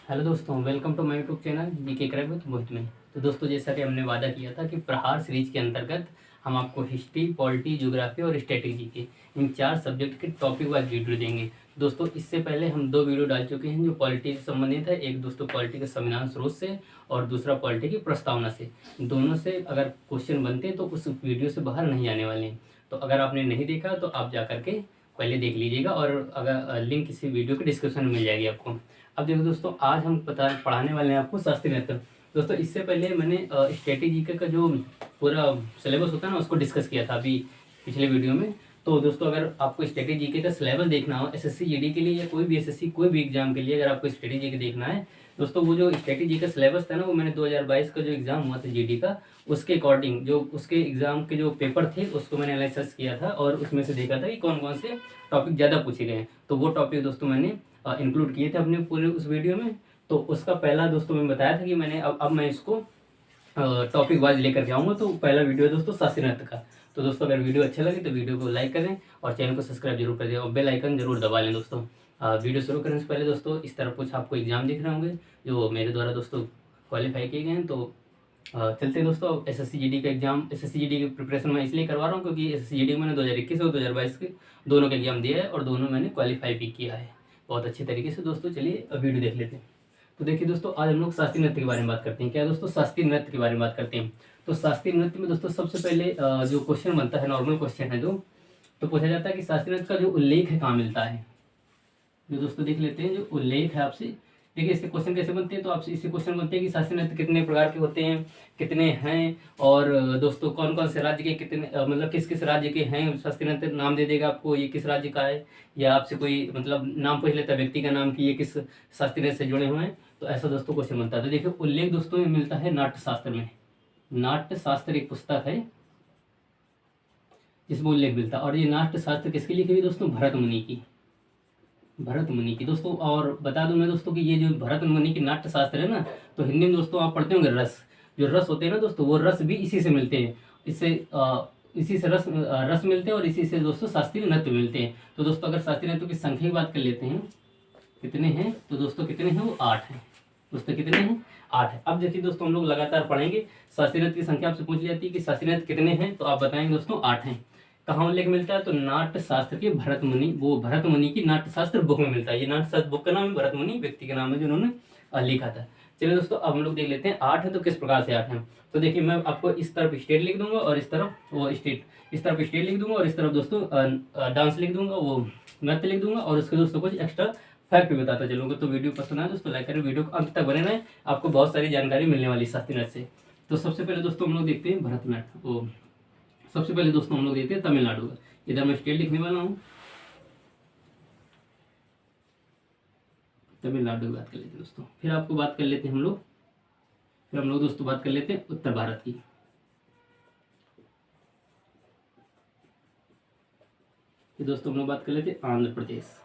Hello दोस्तों, welcome to my YouTube channel GK crack with Mohit में। तो दोस्तों, जैसा कि हमने वादा किया था कि प्रहार सीरीज के अंतर्गत हम आपको हिस्ट्री, पॉलिटी, ज्योग्राफी और स्ट्रेटेजी के इन 4 सब्जेक्ट के टॉपिक वाइज वीडियो देंगे। दोस्तों, इससे पहले हम 2 वीडियो डाल चुके हैं जो पॉलिटी से संबंधित है। एक दोस्तों पॉलिटी के संविधान स्रोत से और दूसरा पॉलिटी की प्रस्तावना से। दोनों से अगर क्वेश्चन बनते हैं तो उस वीडियो से बाहर नहीं आने वाले हैं। तो अगर आपने नहीं देखा तो आप जा करके पहले देख लीजिएगा और अगर लिंक इसी वीडियो के डिस्क्रिप्शन में मिल जाएगी आपको। अब देखो दोस्तों, आज हम पढ़ाने वाले हैं आपको शास्त्रीय नृत्य। दोस्तों, इससे पहले मैंने स्ट्रेटेजी का जो पूरा सिलेबस होता है ना उसको डिस्कस किया था अभी पिछले वीडियो में। तो दोस्तों, अगर आपको स्ट्रेटेजी का सिलेबस देखना हो एसएससी जीडी के लिए या कोई भी एसएससी कोई भी एग्जाम के लिए, अगर आपको स्ट्रेटेजी देखना है दोस्तों, वो जो स्ट्रेटेजी का सिलेबस था ना वो मैंने 2022 का जो एग्ज़ाम हुआ था जीडी का, उसके अकॉर्डिंग जो उसके एग्ज़ाम के जो पेपर थे उसको मैंने एनालिसिस किया था और उसमें से देखा था कि कौन कौन से टॉपिक ज़्यादा पूछे गए हैं। तो वो टॉपिक दोस्तों मैंने इंक्लूड किए थे अपने पूरे उस वीडियो में। तो उसका पहला दोस्तों मैं बताया था कि मैंने अब मैं इसको टॉपिक वाइज लेकर के आऊँगा। तो पहला वीडियो है दोस्तों शास्त्रीय नृत्य का। तो दोस्तों, अगर वीडियो अच्छा लगे तो वीडियो को लाइक करें और चैनल को सब्सक्राइब जरूर कर दें और बेल आइकन जरूर दबा लें। दोस्तों, वीडियो शुरू करने से पहले दोस्तों इस तरह कुछ आपको एग्जाम दिख रहे होंगे जो मेरे द्वारा दोस्तों क्वालिफाई किए गए हैं। तो चलते हैं दोस्तों, एसएससी जीडी का एग्जाम, एसएससी जीडी की प्रिपरेशन मैं इसलिए करवा रहा हूँ क्योंकि एसएससी जीडी मैंने 2021 और 2022 के दोनों का एग्जाम दिया है और दोनों मैंने क्वालिफाई भी किया है बहुत अच्छे तरीके से। दोस्तों चलिए अब वीडियो देख लेते हैं। तो देखिए दोस्तों, आज हम लोग शास्त्रीय नृत्य के बारे में बात करते हैं। क्या दोस्तों, शास्त्रीय नृत्य के बारे में बात करते हैं। तो शास्त्रीय नृत्य में दोस्तों सबसे पहले जो क्वेश्चन बनता है, नॉर्मल क्वेश्चन है जो, तो पूछा जाता है कि शास्त्रीय नृत्य का जो उल्लेख है कहाँ मिलता है। जो दोस्तों देख लेते हैं जो उल्लेख है आपसे। देखिए इसके क्वेश्चन कैसे बनते हैं। तो आपसे इससे क्वेश्चन बनते हैं कि शास्त्रीय नृत्य कितने प्रकार के होते हैं, कितने हैं, और दोस्तों कौन कौन से राज्य के कितने मतलब किस किस राज्य के हैं शास्त्रीय नृत्य, नाम दे देगा आपको ये किस राज्य का है, या आपसे कोई मतलब नाम पूछ लेता है व्यक्ति का नाम कि ये किस शास्त्रीय नृत्य से जुड़े हुए हैं। तो ऐसा दोस्तों क्वेश्चन बनता है। तो देखिए उल्लेख दोस्तों मिलता है नाट्य शास्त्र में। नाट्य शास्त्र एक पुस्तक है जिसमें उल्लेख मिलता है। और ये नाट्य शास्त्र किसकी लिखी हुई दोस्तों, भरत मुनि की, भरत मुनि की दोस्तों। और बता दूं मैं दोस्तों कि ये जो भरत मुनि की नाट्य शास्त्र है ना, तो हिंदी में दोस्तों आप पढ़ते होंगे रस, जो रस होते हैं ना दोस्तों, वो रस भी इसी से मिलते हैं। इससे इसी से रस मिलते हैं और इसी से दोस्तों शास्त्रीय नृत्य मिलते हैं। तो दोस्तों अगर शास्त्रीय नृत्य की संख्या की बात कर लेते हैं कितने हैं, तो दोस्तों कितने हैं, वो 8 हैं। दोस्तों कितने हैं, 8 है। अब देखिए दोस्तों, हम लोग लगातार पढ़ेंगे। शास्त्रीय नृत्य की संख्या आपसे पूछ ली जाती है कि शास्त्रीय नृत्य कितने हैं, तो आप बताएंगे दोस्तों 8 हैं। कहाँ उल्लेख मिलता है, तो नाट्य शास्त्र के भरत मुनि, वो भरत मुनि की नाट्य शास्त्र बुक में मिलता है। ये नाट्य शास्त्र बुक का नाम है भरत मुनि, व्यक्ति का नाम है जिन्होंने लिखा था। चलिए दोस्तों, अब हम लोग देख लेते हैं 8 है तो किस प्रकार से 8 हैं। तो देखिए मैं आपको इस तरफ स्टेट लिख दूंगा और इस तरफ वो स्टेट, इस तरफ स्टेट लिख दूंगा और इस तरफ दोस्तों डांस लिख दूंगा, वो नृत्य लिख दूंगा और उसके दोस्तों कुछ एक्स्ट्रा फैक्ट भी बताता चलूंगा। तो वीडियो पसंद आए दोस्तों लाइक करें, वीडियो को अंत तक बने रहें, आपको बहुत सारी जानकारी मिलने वाली शास्त्रीय नृत्य से। तो सबसे पहले दोस्तों हम लोग देखते हैं भरतनाट्यम। वो सबसे पहले दोस्तों हम लोग देखते हैं तमिलनाडु का। इधर मैं स्टेट लिखने वाला हूँ, तमिलनाडु की बात कर लेते हैं दोस्तों। फिर आपको बात कर लेते हैं हम लोग, फिर हम लोग दोस्तों बात कर लेते हैं उत्तर भारत की। फिर दोस्तों हम लोग बात कर लेते हैं आंध्र प्रदेश,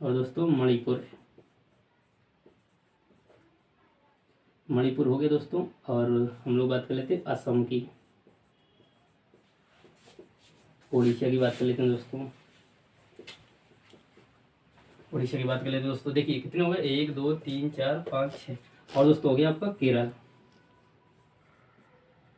और दोस्तों मणिपुर, मणिपुर हो गया दोस्तों। और हम लोग बात कर लेते हैं असम की, उड़ीसा की बात कर लेते हैं दोस्तों, उड़ीसा की बात कर लेते हैं दोस्तों। देखिए कितने हो गए, 1 2 3 4 5 6, और दोस्तों हो गया आपका केरल।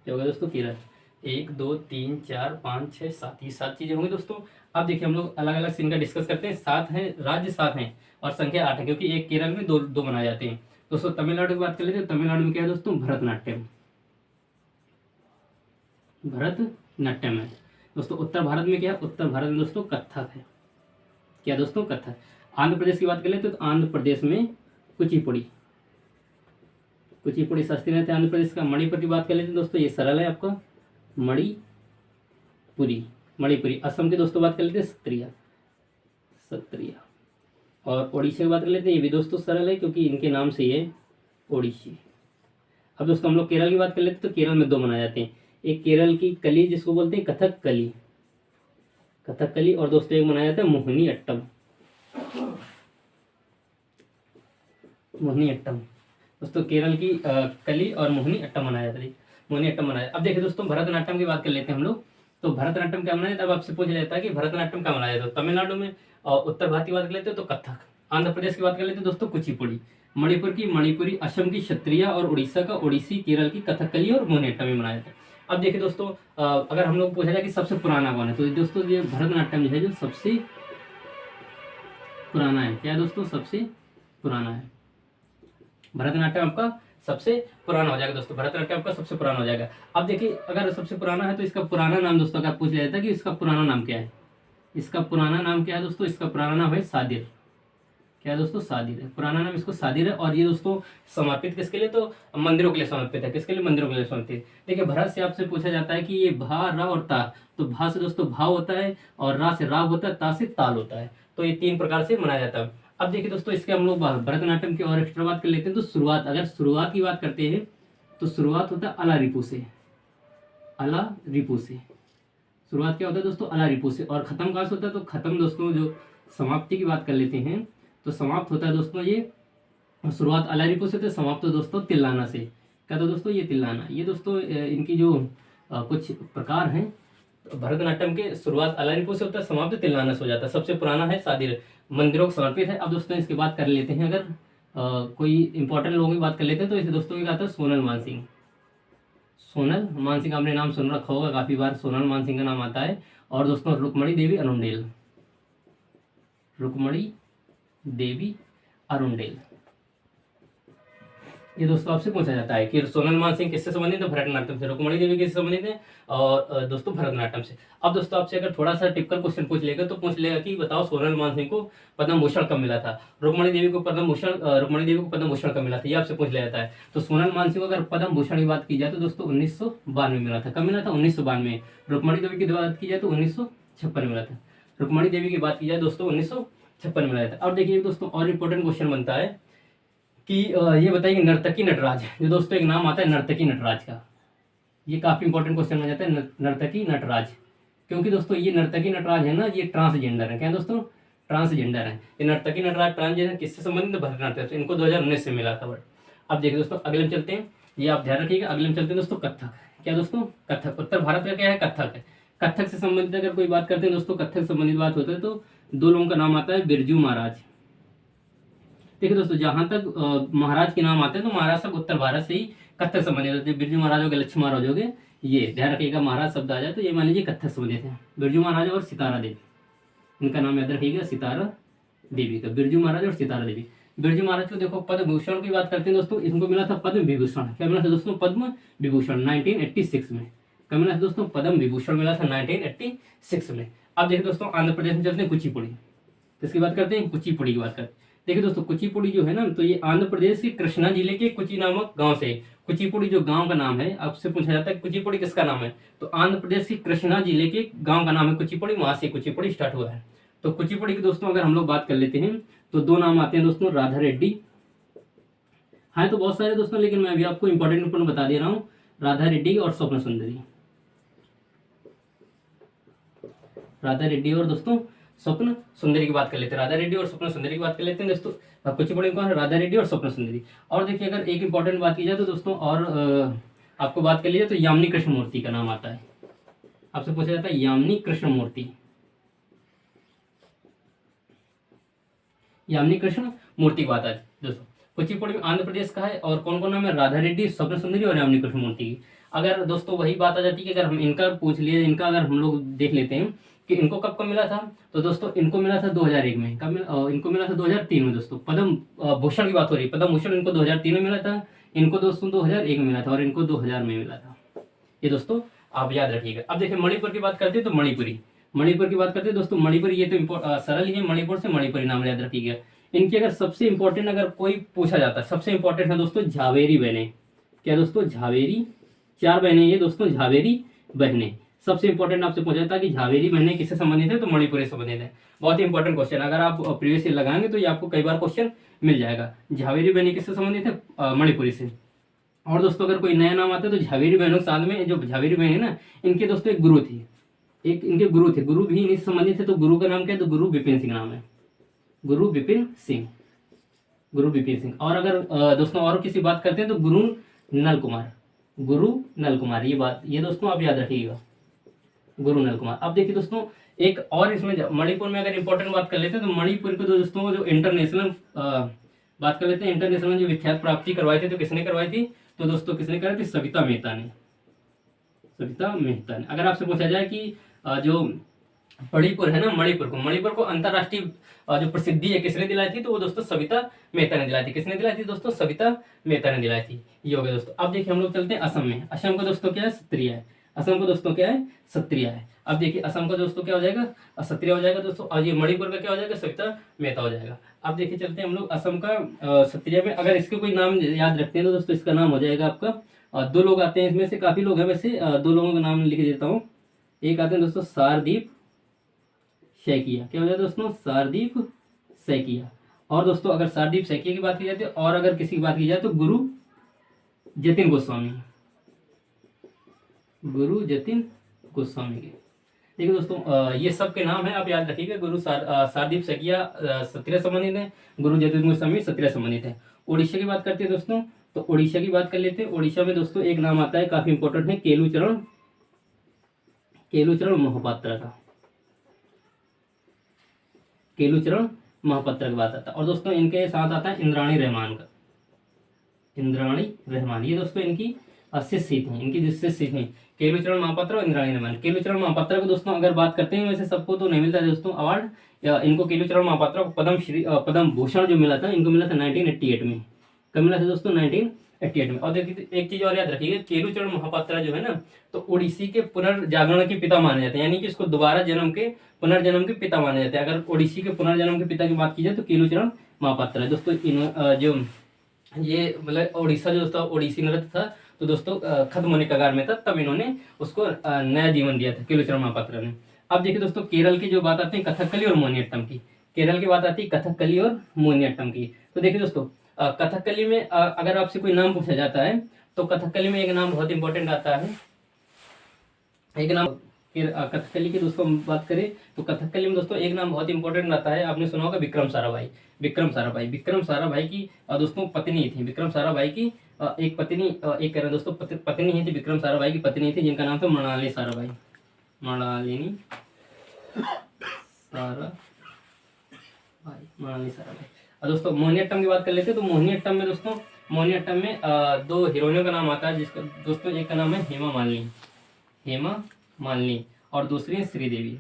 क्या हो गया दोस्तों, केरल। 1 2 3 4 5 6 7, ये 7 चीजें होंगी दोस्तों। अब देखिए हम लोग अलग अलग इनका डिस्कस करते हैं। 7 है, राज्य 7 हैं और संख्या 8 है, क्योंकि एक केरल में दो बनाए जाते हैं। दोस्तों तमिलनाडु की बात कर लेते हैं। तमिलनाडु में क्या है दोस्तों, भरतनाट्यम, भरतनाट्यम है दोस्तों। उत्तर भारत में क्या है, उत्तर भारत में दोस्तों कथक है। क्या दोस्तों, कथक। आंध्र प्रदेश की बात कर लेते हैं तो आंध्र प्रदेश में कुचिपुड़ी, कुचिपुड़ी शास्त्रीय नृत्य आंध्र प्रदेश का। मणिपुर की बात कर लेते हैं दोस्तों, ये सरल है आपका, मणिपुरी, मणिपुरी। असम की दोस्तों बात कर लेते हैं सत्रिया, सत्रिया। और ओडिशा की बात कर लेते हैं, ये भी दोस्तों सरल है क्योंकि इनके नाम से ये ओडिशी। अब दोस्तों हम लोग केरल की बात कर लेते हैं। तो केरल में 2 मनाए जाते हैं, एक केरल की कली जिसको बोलते हैं कथक कली, कथक कली, और दोस्तों एक मनाया जाता है मोहिनी अट्टम, मोहिनी अट्टम। दोस्तों केरल की कली और मोहिनी अट्टम मनाया जाता है, मोहिनी अट्टम मनाया। अब देखिए दोस्तों भरतनाट्यम की बात कर लेते हैं हम लोग। तो भरतनाट्यम क्या मनाया जाता है, अब आपसे पूछ लेता है कि भरतनाट्यम क्या मनाया जाता है। तमिलनाडु में और उत्तर भारत की बात कर लेते हैं तो कथक, आंध्र प्रदेश की बात कर लेते हैं दोस्तों कुचिपुड़ी, मणिपुर की मणिपुरी, असम की क्षत्रिय और उड़ीसा का ओडिसी, केरल की कथकली और मोहिनीअट्टम में मनाया जाता है। अब देखिए दोस्तों, अगर हम लोग पूछा जाए कि सबसे पुराना कौन है, तो दोस्तों ये भरतनाट्यम जो है जो सबसे पुराना है। क्या है दोस्तों, सबसे पुराना है भरतनाट्यम, आपका सबसे पुराना हो जाएगा दोस्तों, भरतनाट्यम आपका सबसे पुराना हो जाएगा। अब देखिए अगर सबसे पुराना है तो इसका पुराना नाम दोस्तों अगर पूछ लिया जाता है कि इसका पुराना नाम क्या है, इसका पुराना नाम क्या है दोस्तों, इसका पुराना नाम है सादिर। क्या है दोस्तों, सादिर है, पुराना नाम इसको सादिर है। और ये दोस्तों समर्पित किसके लिए, तो मंदिरों के लिए समर्पित है। किसके लिए, मंदिरों के लिए समर्पित है। देखिए भरत से आपसे पूछा जाता है कि ये भा, रा और ता, तो भा से दोस्तों भाव होता है, और रा से राग होता है, ता से ताल होता है। तो ये 3 प्रकार से मनाया जाता है। अब देखिए दोस्तों, इसके हम लोग भरतनाट्यम की और एक्स्ट्रा बात कर लेते हैं। तो शुरुआत, अगर शुरुआत की बात करते हैं तो शुरुआत होता है अला रिपू से, अला रिपू से शुरुआत क्या होता है दोस्तों, अला रिपू से। और खत्म कहाँ से होता है, तो खत्म दोस्तों जो समाप्ति की बात कर लेते हैं तो समाप्त होता है दोस्तों ये, शुरुआत अला रिपू से, तो समाप्त दोस्तों तिल्लाना से। क्या तो दोस्तों ये तिल्लाना, ये दोस्तों इनकी जो कुछ प्रकार हैं। भरतनाट्यम के शुरुआत अला रिपू से होता है, समाप्त तिल्लाना से हो जाता है। सबसे पुराना है सादिर, मंदिरों को समर्पित है। अब दोस्तों इसकी बात कर लेते हैं, अगर कोई इंपॉर्टेंट लोगों की बात कर लेते हैं तो इसे दोस्तों क्या आता है, सोनल मानसिंह। सोनल मानसिंह आपने नाम सुन रखा होगा काफी बार, सोनल मानसिंह का नाम आता है। और दोस्तों रुक्मणी देवी अरुंडेल, रुक्मणी देवी अरुंडेल, ये दोस्तों आपसे पूछा जाता है कि सोनल मानसिंह किससे संबंधित है, भरतनाट्यम से। रुक्मणी देवी किससे संबंधित है, और दोस्तों भरतनाट्यम से। अब दोस्तों आपसे अगर थोड़ा सा टिपिकल क्वेश्चन पूछ लेगा तो पूछ लेगा कि बताओ सोनल मानसिंह को पद्म भूषण कब मिला था, रुक्मणी देवी को पद्म भूषण कब मिला था, ये आपसे पूछ लिया जाता है। तो सोनल मानसिंह को अगर पद्म भूषण की बात की जाए तो दोस्तों 1992 मिला था। कब मिला था, 1992। रुक्मणी देवी की बात की जाए तो 1956 मिला था। रुक्मणी देवी की बात की जाए दोस्तों 1956 मिला था। अब देखिए दोस्तों और इम्पोर्टेंट क्वेश्चन बनता है कि ये बताइए नर्तकी नटराज, जो दोस्तों एक नाम आता है नर्तकी नटराज का, ये काफी इंपॉर्टेंट क्वेश्चन बन जाता है नर्तकी नटराज। क्योंकि दोस्तों ये नर्तकी नटराज है ना, ये ट्रांसजेंडर है। क्या है दोस्तों, ट्रांसजेंडर है। ये नर्तकी नटराज ट्रांसजेंडर किससे संबंधित, भरतनाट्यम से। इनको 2019 से मिला था। अब देखिए दोस्तों अगले में चलते हैं, ये आप ध्यान रखिएगा। अगले में चलते हैं दोस्तों कथक। क्या दोस्तों, कथक उत्तर भारत का क्या है, कथक है। कथक से संबंधित अगर कोई बात करते हैं दोस्तों, कथक से संबंधित बात होता है तो 2 लोगों का नाम आता है, बिरजू महाराज। देखिए दोस्तों जहां तक महाराज के नाम आते हैं तो महाराज सब उत्तर भारत से ही कथक संबंधित होते हैं। बिरजू महाराज हो गए, लक्ष्मण महाराज हो गए, ये ध्यान रखिएगा। महाराज शब्द आ जाए तो ये मान लीजिए कथक संबंधित है। बिरजू महाराज और सितारा देवी, इनका नाम याद रखिएगा, सितारा देवी का। बिरजू महाराज और सितारा देवी। बिरजू महाराज को देखो पद्म भूषण की बात करते हैं दोस्तों, इनको मिला था पद्म विभूषण। क्या मिला था दोस्तों, पद्म विभूषण 1986 में। क्या मिला था दोस्तों, पद्म विभूषण मिला था 1986 में। अब देखिए दोस्तों आंध्र प्रदेश में चलते हैं कुचिपुड़ी, किसकी बात करते हैं, कुचिपुड़ी की बात करते हैं। देखिए दोस्तों कुचिपुड़ी जो है ना, तो ये आंध्र प्रदेश के कृष्णा जिले के कुची नामक गांव से, कुचिपुड़ी जो गांव का नाम है, आपसे पूछा जाता है कुचिपुड़ी किसका नाम है, तो आंध्र प्रदेश के कृष्णा जिले के गांव का नाम है कुचिपुड़ी, वहां से कुचिपुड़ी स्टार्ट हुआ है। तो कुचिपुड़ी की दोस्तों अगर हम लोग बात कर लेते हैं तो 2 नाम आते हैं दोस्तों, राधा रेड्डी। हाँ तो बहुत सारे दोस्तों, लेकिन मैं अभी आपको इंपॉर्टेंट बता दे रहा हूँ, राधा रेड्डी और स्वप्न सुंदरी। राधा रेड्डी और दोस्तों स्वप्न सुंदरी की बात कर लेते हैं। राधा रेड्डी और स्वप्न सुंदरी की बात कर लेते हैं दोस्तों। कुचिपुड़ी कौन है, राधा रेड्डी और स्वप्न सुंदरी। और देखिए अगर एक इंपॉर्टेंट बात की जाए तो दोस्तों, और आपको बात कर लीजिए तो यामिनी कृष्ण मूर्ति का नाम आता है। आपसे पूछा जाता है यामिनी कृष्ण मूर्ति, यामिनी कृष्ण मूर्ति की बात है दोस्तों। कुचिपुड़ी में आंध्र प्रदेश का है। और कौन कौन नाम है, राधा रेड्डी, स्वप्न सुंदरी और यामिनी कृष्ण मूर्ति की। अगर दोस्तों वही बात आ जाती है कि अगर हम इनका पूछ लिए, इनका अगर हम लोग देख लेते हैं कि इनको कब कब मिला था, तो दोस्तों इनको मिला था 2001 में। कब इनको मिला था 2003 में दोस्तों। पद्म भूषण की बात हो रही है, पद्म भूषण इनको 2003 में मिला था, इनको दोस्तों 2001 में मिला था, और इनको 2000 में मिला था। ये दोस्तों आप याद रखिएगा। अब देखिए मणिपुर की बात करते हैं तो मणिपुरी, मणिपुर की बात करते हैं दोस्तों, मणिपुरी ये तो सरल ही है, मणिपुर से मणिपुरी नाम याद रखिएगा। इनकी अगर सबसे इंपॉर्टेंट अगर कोई पूछा जाता है, सबसे इंपॉर्टेंट है दोस्तों झावेरी बहनें। क्या दोस्तों, झावेरी, 4 बहनें ये दोस्तों, झावेरी बहनें। सबसे इंपॉर्टेंट आपसे पूछा जाता है कि झावेरी बहनें किससे संबंधित है, तो मणिपुरी से संबंधित है। बहुत ही इंपॉर्टेंट क्वेश्चन, अगर आप प्रीवियस ईयर लगाएंगे तो ये आपको कई बार क्वेश्चन मिल जाएगा। झावेरी बहनें किससे संबंधित है, मणिपुरी से। और दोस्तों अगर कोई नया नाम आता है तो झावेरी बहनों के साथ में जो झावेरी बहन है ना, इनके दोस्तों एक गुरु थी, एक इनके गुरु थे, गुरु भी इनसे संबंधित है। तो गुरु का नाम क्या है, तो गुरु विपिन सिंह नाम है, गुरु विपिन सिंह, गुरु विपिन सिंह। और अगर दोस्तों और किसी बात करते हैं तो गुरु नल कुमार, गुरु नल कुमार। ये बात ये दोस्तों आप याद रखिएगा, गुरु नल कुमार। अब देखिए दोस्तों एक और इसमें मणिपुर में अगर इंपॉर्टेंट बात कर लेते हैं तो मणिपुर को दोस्तों जो इंटरनेशनल बात कर लेते हैं, इंटरनेशनल जो विख्यात प्राप्ति करवाई थी तो किसने करवाई थी, तो दोस्तों किसने कराई थी, सविता मेहता ने। सविता मेहता ने। अगर आपसे पूछा जाए कि जो मणिपुर है ना, मणिपुर को अंतरराष्ट्रीय जो प्रसिद्धि है किसने दिलाई थी, तो वो दोस्तों सविता मेहता ने दिलाई थी। किसने दिलाई थी दोस्तों, सविता मेहता ने दिलाई थी। ये हो गया दोस्तों। अब देखिए हम लोग चलते हैं असम में। असम का दोस्तों क्या है, क्षत्रिय है। असम को दोस्तों क्या है, क्षत्रिय है। अब देखिए असम का दोस्तों क्या हो जाएगा, क्षत्रिय हो जाएगा दोस्तों, और ये मणिपुर का क्या हो जाएगा, सविता मेहता हो जाएगा। अब देखिए चलते हैं हम लोग असम का क्षत्रिय में। अगर इसके कोई नाम याद रखते हैं तो दोस्तों इसका नाम हो जाएगा आपका, दो लोग आते हैं इसमें से, काफी लोग हैं वैसे, दो लोगों का नाम लिख देता हूँ। एक आते हैं दोस्तों शारदीप सैकिया। क्या हो जाए दोस्तों, शारदीप सैकिया। और दोस्तों अगर शारदीप सैकिया की बात की जाती है, और अगर किसी की बात की जाए तो गुरु जतिन गोस्वामी। गुरु जतिन गोस्वामी के। देखिए दोस्तों ये सब के नाम है, आप याद रखिएगा। गुरु शारदीप सैकिया क्षत्रिय संबंधित है, गुरु जतिन गोस्वामी क्षत्रिय संबंधित है। उड़ीसा की बात करते हैं दोस्तों, तो उड़ीसा की बात कर लेते हैं। उड़ीसा में दोस्तों एक नाम आता है, काफी इंपॉर्टेंट है, केलुचरण मोहपात्रा का। केलुचरण मोहपात्रा की बात आता है। और दोस्तों इनके साथ आता है इंद्राणी रहमान का। इंद्राणी रहमान ये दोस्तों इनकी शिष्य थी, इनकी जो शिष्य थी केलुचरण महापात्रा और इंद्राणी रहमान। केलुचरण महापात्रा को दोस्तों अगर बात करते हैं, वैसे सबको तो नहीं मिलता है दोस्तों अवार्ड, इनको केलुचरण महापात्रा को पद्म भूषण जो मिला था, इनको मिला था 1988 में। कब मिला था दोस्तों, 1988 में। और देखिए एक चीज और याद रखिएगा, केलुचरण महापात्रा जो है ना, तो ओडिसी के पुनर्जागरण के पिता माने जाते हैं, यानी कि इसको दोबारा पुनर्जन्म के पिता माने जाते हैं। अगर ओडिसी के पुनर्जन्म के पिता की बात की जाए तो केलुचरण महापात्रा दोस्तों। जो ये मतलब ओडिशा जो दोस्तों ओडिसी नृत्य था, तो दोस्तों खत्म होने कगार में था, तब इन्होंने उसको नया जीवन दिया था केलुचरण महापात्रा ने। अब देखिए दोस्तों केरल की जो बात आती है कथकली और मोहिनीअट्टम की। केरल की बात आती है कथकली और मोहिनीअट्टम की। तो देखिए दोस्तों कथकली में अगर आपसे कोई नाम पूछा जाता है, तो कथकली में एक नाम बहुत इंपॉर्टेंट आता है, एक नाम कथकली की दोस्तों बात करें तो कथकली में दोस्तों एक नाम बहुत इंपॉर्टेंट आता है, आपने सुना होगा विक्रम साराभाई। विक्रम साराभाई की दोस्तों पत्नी थी, विक्रम साराभाई की एक पत्नी, एक कह रहे दोस्तों पत्नी ही थी, विक्रम साराभाई की पत्नी थी, जिनका नाम था मृणालिनी साराभाई। मृणालिनी साराभाई। और दोस्तों मोहिनीअट्टम की बात कर लेते हैं, तो मोहिनीअट्टम में दोस्तों मोहिनीअट्टम में दो हीरोइनों का नाम आता है, जिसका दोस्तों एक का नाम है हेमा मालिनी और दूसरी है श्रीदेवी।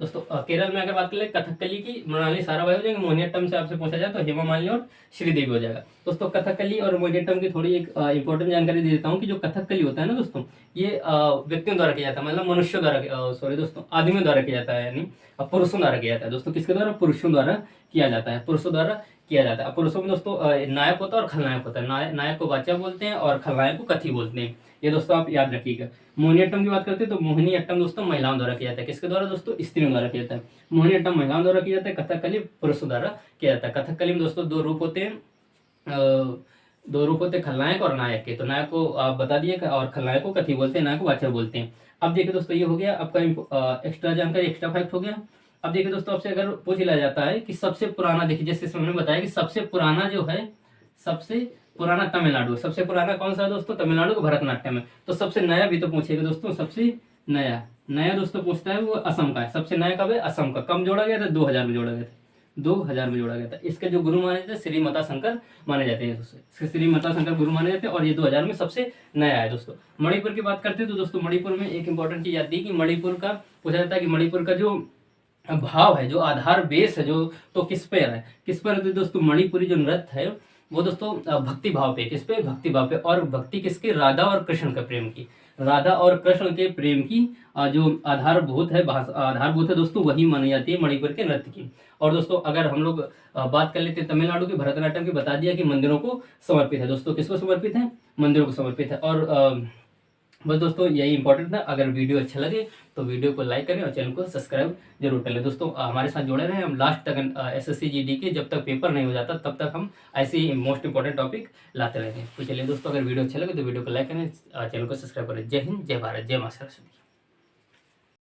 दोस्तों केरल में अगर बात करें कथकली की मृणालिनी साराभाई हो जाएंगे, मोहिनीअट्टम से आपसे पूछा जाए तो हेमा मालिनी और श्रीदेवी हो जाएगा। दोस्तों कथकली और मोहिनीअट्टम की थोड़ी एक इंपॉर्टेंट जानकारी दे देता हूँ कि जो कथकली होता है ना दोस्तों, ये व्यक्तियों द्वारा किया जाता है, मतलब मनुष्यों द्वारा, सॉरी दोस्तों आदमियों द्वारा किया जाता है, यानी पुरुषों द्वारा किया जाता है। दोस्तों किसके द्वारा, पुरुषों द्वारा किया जाता है, पुरुषों द्वारा किया जाता है। पुरुषों में दोस्तों नायक होता है और खलनायक होता है, नायक को वाचा बोलते हैं और खलनायक को कथी बोलते हैं, ये दोस्तों आप याद रखिएगा। मोहिनीअट्टम की बात करते हैं तो मोहिनीअट्टम दोस्तों महिलाओं द्वारा किया जाता है, किसके द्वारा दोस्तों, स्त्रियों द्वारा किया जाता है। मोहिनीअट्टम महिलाओं द्वारा किया जाता है, कथकली पुरुषों द्वारा किया जाता है। कथकली में दोस्तों दो रूप होते हैं, खलनायक और नायक के। तो नायक को आप बता दिए और खलनायक को कथी बोलते हैं, नायक को वाचा बोलते हैं। अब देखिए दोस्तों ये हो गया आपका एक्स्ट्रा जानकारी, एक्स्ट्रा फैक्ट हो गया। अब देखिए दोस्तों आपसे अगर पूछ लिया जाता है कि सबसे पुराना, देखिए जैसे हमने बताया कि सबसे पुराना जो है, सबसे पुराना तमिलनाडु, सबसे पुराना कौन सा है दोस्तों, तमिलनाडु का भरतनाट्यम है। तो सबसे नया भी तो पूछेगा दोस्तों, सबसे नया दोस्तों पूछता है वो असम का है। सबसे नया कब है, असम का। कब जोड़ा गया था, 2000 में जोड़ा गया था, 2000 में जोड़ा गया था। इसके जो गुरु माने जाते हैं श्री मता शंकर माने जाते हैं, श्री मता शंकर गुरु माने जाते हैं, और ये 2000 में सबसे नया है दोस्तों। मणिपुर की बात करते हैं तो दोस्तों मणिपुर में एक इंपॉर्टेंट चीज आती है कि मणिपुर का पूछा जाता है कि मणिपुर का जो भाव है, जो आधार बेस है, जो तो किस पर है, तो दोस्तों मणिपुरी जो नृत्य है वो दोस्तों भक्ति भाव पे, किस पे, भक्ति भाव पे। और भक्ति किसकी, राधा और कृष्ण के प्रेम की, राधा और कृष्ण के प्रेम की जो आधारभूत है दोस्तों, वही मानी जाती है मणिपुर के नृत्य की। और दोस्तों अगर हम लोग बात कर लेते हैं तमिलनाडु की भरतनाट्यम की, बता दिया कि मंदिरों को समर्पित है दोस्तों, किसको समर्पित है, मंदिरों को समर्पित है। और बस दोस्तों यही इंपॉर्टेंट था। अगर वीडियो अच्छा लगे तो वीडियो को लाइक करें और चैनल को सब्सक्राइब जरूर कर लें। दोस्तों हमारे साथ जुड़े रहें, हम लास्ट तक एसएससी जीडी के जब तक पेपर नहीं हो जाता तब तक हम ऐसे ही मोस्ट इंपॉर्टेंट टॉपिक लाते रहेंगे। तो चलिए दोस्तों अगर वीडियो अच्छा लगे तो वीडियो को लाइक करें, चैनल को सब्सक्राइब करें। जय हिंद, जय भारत, जय मां सरस्वती।